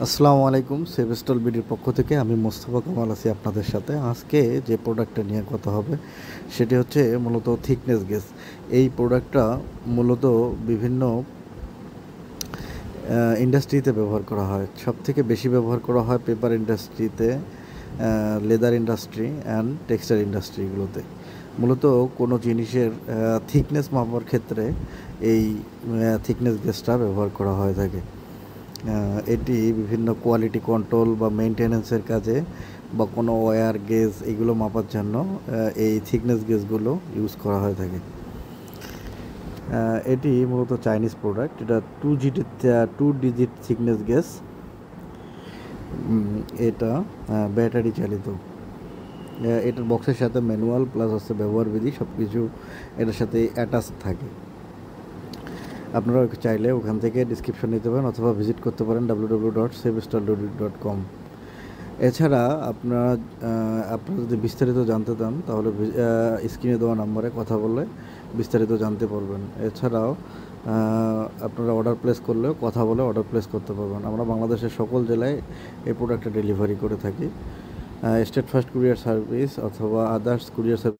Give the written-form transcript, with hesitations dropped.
আসসালামু আলাইকুম। সেভেস্টল বিডির পক্ষ থেকে আমি মোস্তফা কামাল আছি আপনাদের সাথে। আজকে যে প্রোডাক্টটা নিয়ে কথা হবে সেটি হচ্ছে মূলত থিকনেস গেজ। এই প্রোডাক্টটা মূলত বিভিন্ন ইন্ডাস্ট্রিতে ব্যবহার করা হয়। সবথেকে বেশি ব্যবহার করা হয় পেপার ইন্ডাস্ট্রিতে, লেদার ইন্ডাস্ট্রি অ্যান্ড টেক্সটাইল ইন্ডাস্ট্রিগুলোতে। মূলত কোনো জিনিসের থিকনেস মাপার ক্ষেত্রে এই থিকনেস গেজটা ব্যবহার করা হয়ে থাকে। এটি বিভিন্ন কোয়ালিটি কন্ট্রোল বা মেইনটেনেন্সের কাজে বা কোনো ওয়্যার গেজ এগুলো মাপার জন্য এই থিকনেস গেজগুলো ইউজ করা হয়ে থাকে। এটি মূলত চাইনিজ প্রোডাক্ট। এটা টু ডিজিট থিকনেস গেজ। এটা ব্যাটারি চালিত। এটার বক্সের সাথে ম্যানুয়াল প্লাস হচ্ছে ব্যবহার বিধি সব কিছু এটার সাথে অ্যাটাচ থাকে। আপনারা চাইলে ওখান থেকে ডিসক্রিপশন নিতে পারেন অথবা ভিজিট করতে পারেন www.sevestal.com। এছাড়া আপনারা যদি বিস্তারিত জানতে চান তাহলে স্ক্রিনে দেওয়া নাম্বারে কথা বললে বিস্তারিত জানতে পারবেন। এছাড়াও আপনারা অর্ডার প্লেস করলেও কথা বলে অর্ডার প্লেস করতে পারবেন। আমরা বাংলাদেশের সকল জেলায় এই প্রোডাক্টটা ডেলিভারি করে থাকি। স্টেট ফার্স্ট কুরিয়ার সার্ভিস অথবা আদার্স কুরিয়ার সার্ভিস